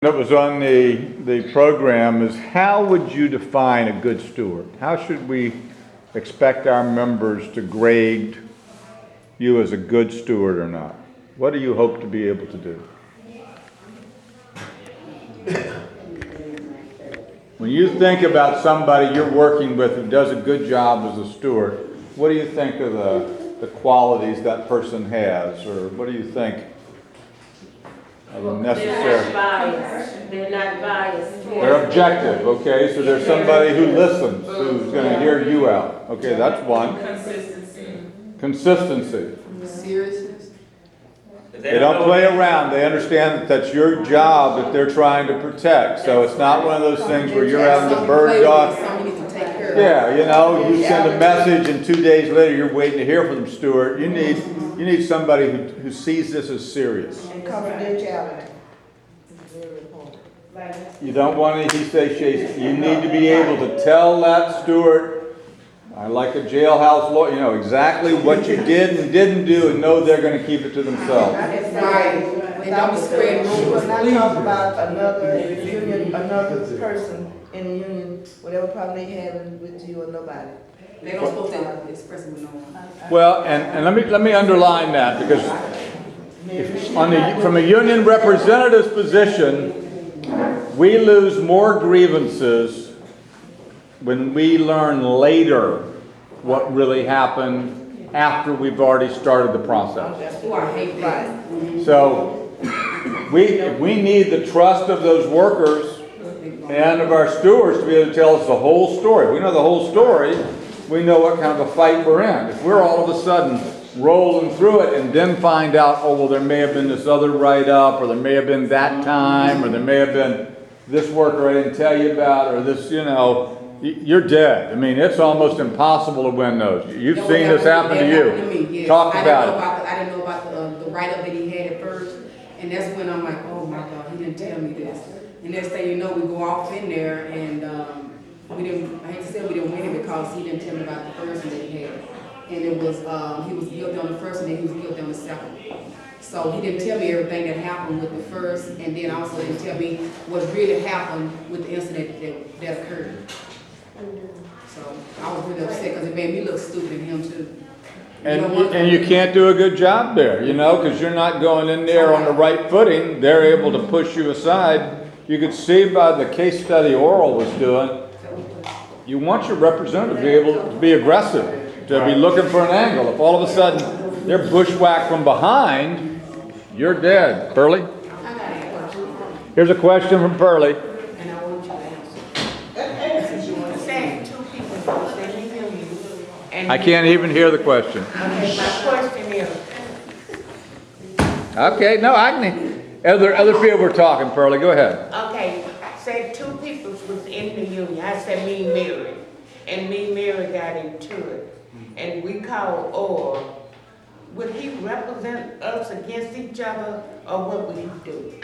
That was on the program is how would you define a good steward? How should we expect our members to grade you as a good steward or not? What do you hope to be able to do? When you think about somebody you're working with who does a good job as a steward, what do you think of the qualities that person has, or what do you think? They're not biased. They're not biased. They're objective, okay? So there's somebody who listens, who's going to hear you out. Okay, that's one. Consistency. Seriousness. They don't play around. They understand that that's your job that they're trying to protect. So it's not one of those things where you're having to bird dog. Yeah, you know, you send a message and 2 days later you're waiting to hear from the steward. You need somebody who sees this as serious. And confidentiality. You don't want any he say she. You need to be able to tell that steward, I like a jailhouse lawyer, you know exactly what you did and didn't do, and know they're going to keep it to themselves. Right. They don't spread rumors. Not talk about another union, another person in the union, whatever problem they having with you or nobody. They don't supposed to express it with no one. Well, and let me underline that, because from a union representative's position, we lose more grievances when we learn later what really happened after we've already started the process. Who I hate that. So we need the trust of those workers and of our stewards to be able to tell us the whole story. If we know the whole story, we know what kind of a fight we're in. If we're all of a sudden rolling through it and then find out, oh, well, there may have been this other write-up, or there may have been that time, or there may have been this worker I didn't tell you about, or this, you know, you're dead. I mean, it's almost impossible to win those. You've seen this happen to you. Yes. Talk about it. I didn't know about the write-up that he had at first, and that's when I'm like, oh my God, he didn't tell me this. And next thing you know, we go off in there, and we didn't. I hate to say we didn't win it because he didn't tell me about the first one that he had, and it was he was guilty on the first, and then he was guilty on the second. So he didn't tell me everything that happened with the first, and then also didn't tell me what really happened with the incident that occurred. So I was really upset because it made me look stupid in him too. And you can't do a good job there, you know, because you're not going in there on the right footing. They're able to push you aside. You could see by the case study Oral was doing, you want your representative to be able to be aggressive, to be looking for an angle. If all of a sudden they're bushwhacked from behind, you're dead. Pearlie? Here's a question from Pearlie. And I want you to answer. Saying two people that he knew you. And I can't even hear the question. Okay, my question is, Okay, no, I can. Other people were talking, Pearlie. Go ahead. okay, say two people was in the union. I said me and Mary. And me and Mary got into it. And we called Oral. Would he represent us against each other, or what would he do?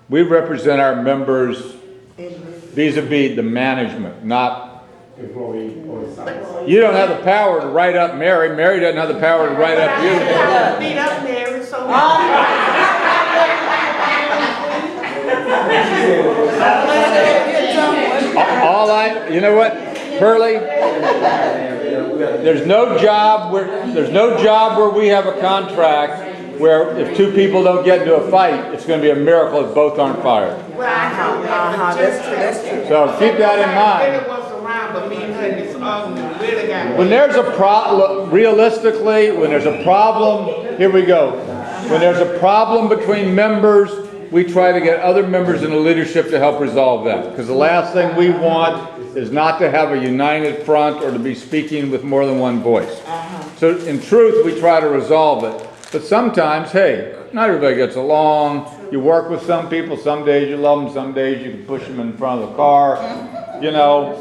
We represent our members vis-a-vis the management, not. You don't have the power to write up Mary. Mary doesn't have the power to write up you. I beat up Mary, so You know what, Pearlie? There's no job where we have a contract where if two people don't get into a fight, it's going to be a miracle if both aren't fired. well, I know that, but That's true. So keep that in mind. Really was around, but me and her, this argument really got. When there's a problem, realistically, when there's a problem, here we go. When there's a problem between members, we try to get other members in the leadership to help resolve that. Because the last thing we want is not to have a united front or to be speaking with more than one voice. So in truth, we try to resolve it. But sometimes, hey, not everybody gets along. You work with some people. Some days you love them. Some days you can push them in front of the car. You know,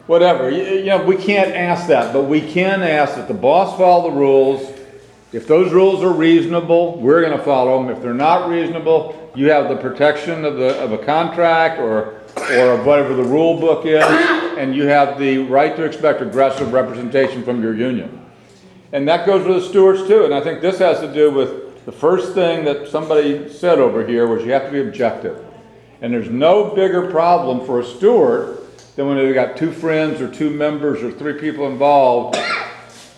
whatever. You know, we can't ask that. But we can ask that the boss follow the rules. If those rules are reasonable, we're going to follow them. If they're not reasonable, you have the protection of a contract or of whatever the rule book is, and you have the right to expect aggressive representation from your union. And that goes with the stewards too. And I think this has to do with the first thing that somebody said over here was you have to be objective. And there's no bigger problem for a steward than when they've got two friends or two members or three people involved,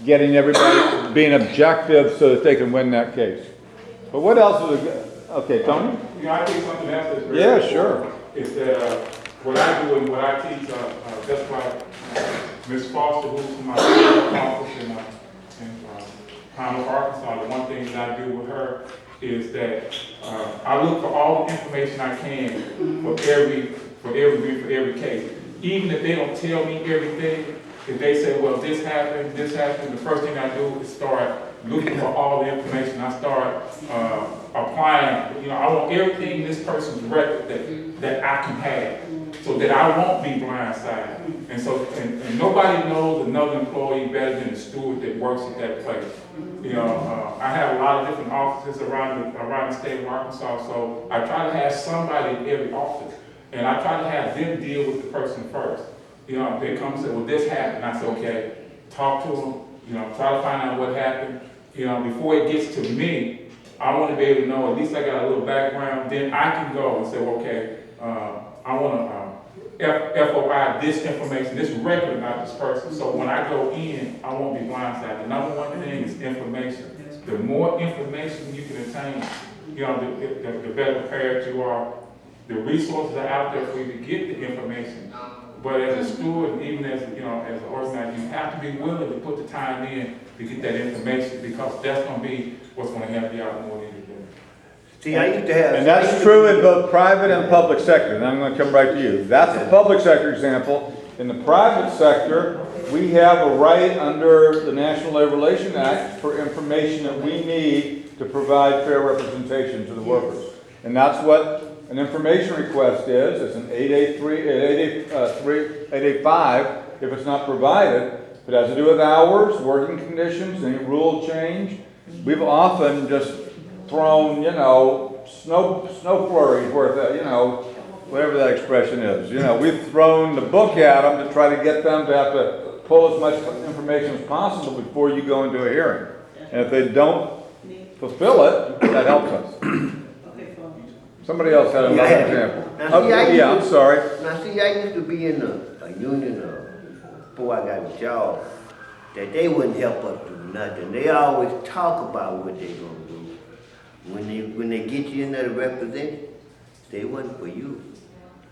getting everybody, being objective so that they can win that case. But what else is it? Okay, Tony? You know, I think something else that's very Yeah, important sure. is that what I do and what I teach, just like Ms. Foster, who's from my office in Conway, Arkansas, the one thing that I do with her is that I look for all the information I can for every case. Even if they don't tell me everything, if they say, well, this happened, the first thing I do is start looking for all the information. I start applying, you know, I want everything in this person's record that I can have so that I won't be blindsided. And so, and nobody knows another employee better than the steward that works at that place. You know, I have a lot of different offices around the state of Arkansas, so I try to have somebody in every office. And I try to have them deal with the person first. You know, if they come and say, well, this happened, I say, okay, talk to them, you know, try to find out what happened. You know, before it gets to me, I want to be able to know, at least I got a little background, then I can go and say, well, okay, I want to FOI this information, this record about this person. So when I go in, I won't be blindsided. The number one thing is information. The more information you can attain, you know, the better prepared you are. The resources are out there for you to get the information. But as a steward, and even as, you know, as an organizer, you have to be willing to put the time in to get that information, because that's going to be what's going to help you out more than anything. See, I used to have. And that's true in both private and public sector. And I'm going to come right to you. That's the public sector example. In the private sector, we have a right under the National Labor Relations Act for information that we need to provide fair representation to the workers. And that's what an information request is. It's an 885 if it's not provided. If it has to do with hours, working conditions, any rule change. We've often just thrown, you know, snow flurries worth of, you know, whatever that expression is. You know, we've thrown the book at them to try to get them to have to pull as much information as possible before you go into a hearing. And if they don't fulfill it, that helps us. Somebody else had another example. Yeah, I'm sorry. Now, see, I used to be in a union before I got a job, that they wouldn't help us do nothing. They always talk about what they're going to do. When they get you in there to represent, they wasn't for you.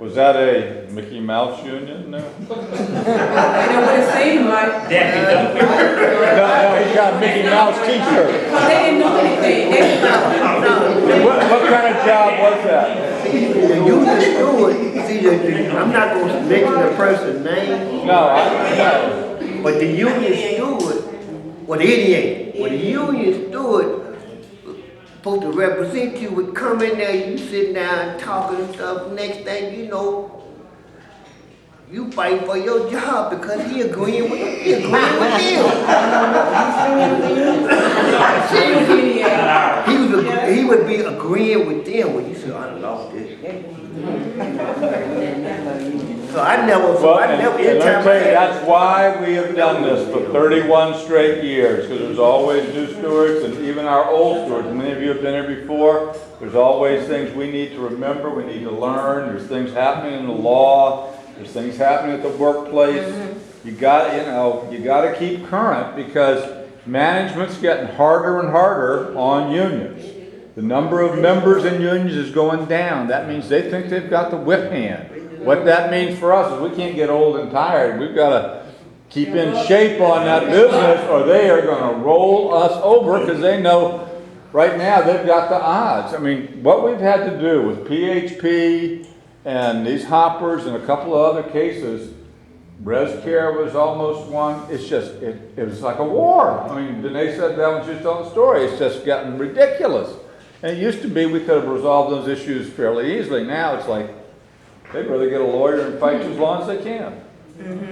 Was that a Mickey Mouse union? No. I know what it seemed like. No, he's got a Mickey Mouse t-shirt. Because they didn't know anything. What kind of job was that? See, the union steward, I'm not going to mention the person's name. No, I know. But the union steward, well, the idiot, well, the union steward supposed to represent you, would come in there, you sit down talking and stuff, next thing you know, you fight for your job because he agreeing with you. He would be agreeing with them when you say, I lost this. So I never, And let me tell you, that's why we have done this for 31 straight years, because there's always new stewards, and even our old stewards, many of you have been here before, there's always things we need to remember, we need to learn, there's things happening in the law, there's things happening at the workplace. You got to keep current, because management's getting harder and harder on unions. The number of members in unions is going down. That means they think they've got the whip hand. What that means for us is we can't get old and tired. We've got to keep in shape on that business, or they are going to roll us over, because they know right now they've got the odds. I mean, what we've had to do with PHP and these hoppers and a couple of other cases, ResCare was almost one. It's just, it was like a war. I mean, Danae said that when she was telling the story. It's just gotten ridiculous. And it used to be we could have resolved those issues fairly easily. Now it's like, they'd rather get a lawyer and fight you as long as they can.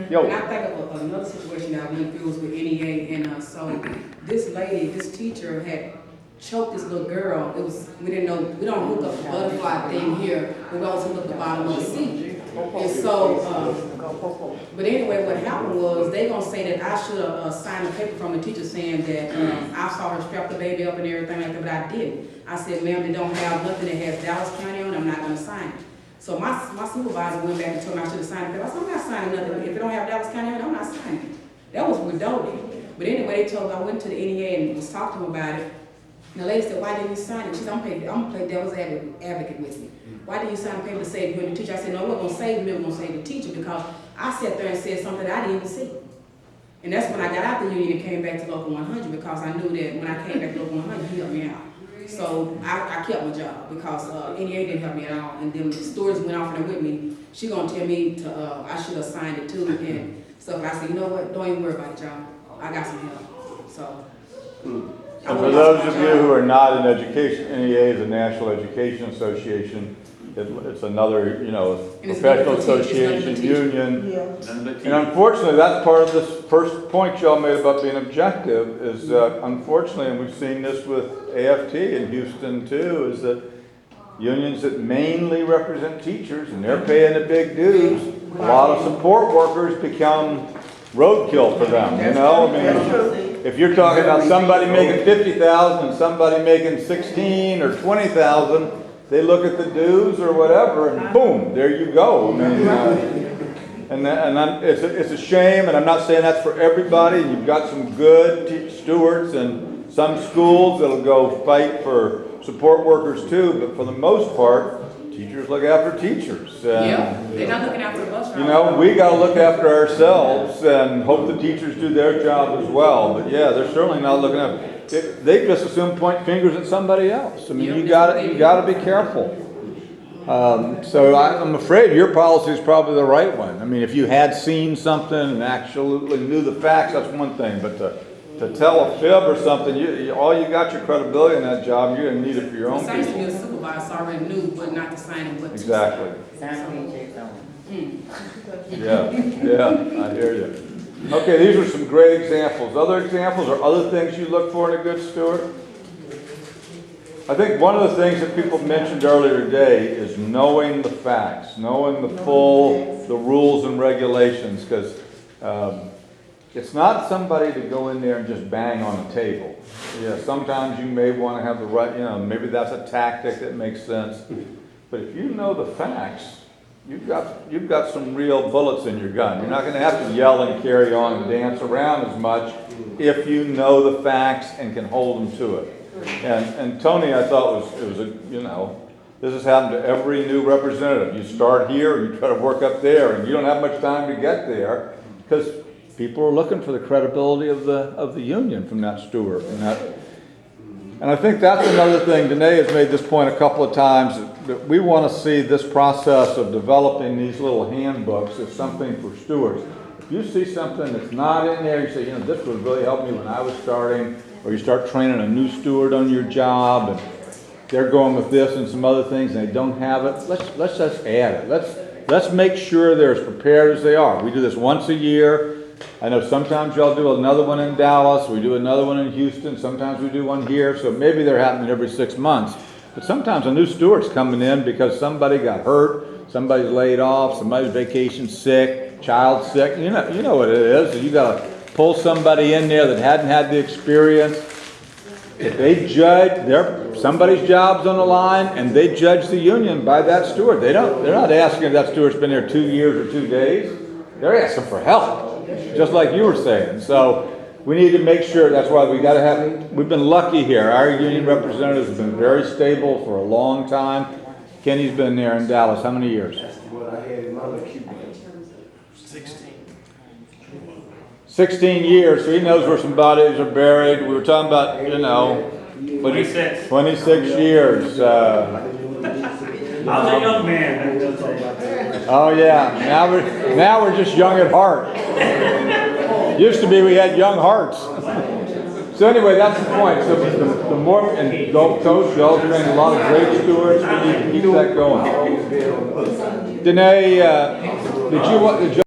Yo. And I think of another situation that I went through was with NEA, and so this lady, this teacher had choked this little girl. It was, we didn't know, we don't hook up the butterfly thing here, we always hook up the bottom of the seat. And so, but anyway, what happened was, they gonna say that I should have signed a paper from the teacher saying that I saw her strap the baby up and everything like that, but I didn't. I said, ma'am, they don't have nothing that has Dallas County on it, I'm not gonna sign it. So my supervisor went back and told me I should have signed it. I said, I'm not signing nothing. If it don't have Dallas County, I'm not signing it. That was with Dodie. But anyway, they told me, I went to the NEA and was talking to him about it. And the lady said, why didn't you sign it? She said, I'm gonna play devil's advocate with me. Why didn't you sign a paper to save you and the teacher? I said, no, we're gonna save me, we're gonna save the teacher, because I sat there and said something that I didn't even see. And that's when I got out the union and came back to Local 100, because I knew that when I came back to Local 100, he helped me out. So I kept my job because NEA didn't help me at all. And then the stewards went off there with me. She gonna tell me to I should have signed it too and stuff. And I said, you know what? Don't even worry about it, y'all. I got some help. So. And for those of you who are not in education, NEA is a National Education Association. It's another, professional association, union. Yeah. And unfortunately, that's part of this first point y'all made about being objective is unfortunately, and we've seen this with AFT in Houston too, is that unions that mainly represent teachers and they're paying the big dues, a lot of support workers become roadkill for them, if you're talking about somebody making 50,000 and somebody making 16 or 20,000, they look at the dues or whatever, and boom, there you go. It's a shame, and I'm not saying that's for everybody. You've got some good stewards and some schools that'll go fight for support workers too, but for the most part, teachers look after teachers. Yeah, they're not looking after the bus driver. We got to look after ourselves and hope the teachers do their job as well. But yeah, they're certainly not looking after. They just assume point fingers at somebody else. I mean, you got to be careful. So I'm afraid your policy is probably the right one. I mean, if you had seen something and actually knew the facts, that's one thing. But to tell a fib or something, all you got your credibility in that job, you're going to need it for your own Besides to people. be a supervisor, so I already knew what not to sign and what to Exactly. sign. Yeah, I hear you. Okay, these are some great examples. Other examples or other things you look for in a good steward? I think one of the things that people mentioned earlier today is knowing the facts, knowing the rules and regulations, because it's not somebody to go in there and just bang on the table. Yeah, sometimes you may want to have the right, maybe that's a tactic that makes sense. But if you know the facts, you've got some real bullets in your gun. You're not going to have to yell and carry on and dance around as much if you know the facts and can hold them to it. And Tony, I thought this has happened to every new representative. You start here and you try to work up there, and you don't have much time to get there because people are looking for the credibility of the union from that steward. And I think that's another thing. Danae has made this point a couple of times, that we want to see this process of developing these little handbooks as something for stewards. If you see something that's not in there, you say, this would really help me when I was starting, or you start training a new steward on your job, and they're going with this and some other things, and they don't have it, let's just add it. Let's make sure they're as prepared as they are. We do this once a year. I know sometimes y'all do another one in Dallas, we do another one in Houston, sometimes we do one here, so maybe they're happening every 6 months. But sometimes a new steward's coming in because somebody got hurt, somebody's laid off, somebody's vacation sick, child sick, you know what it is. You got to pull somebody in there that hadn't had the experience. If they judge, somebody's job's on the line, and they judge the union by that steward. They're not asking if that steward's been there 2 years or 2 days. They're asking for help, just like you were saying. So we need to make sure, that's why we've been lucky here. Our union representatives have been very stable for a long time. Kenny's been there in Dallas, how many years? 16 years, so he knows where some bodies are buried. We were talking about, 26 years. I was a young man. Oh yeah, now we're just young at heart. Used to be we had young hearts. So anyway, that's the point. So the more, and Coach, y'all trained a lot of great stewards. We need to keep that going. Danae, did you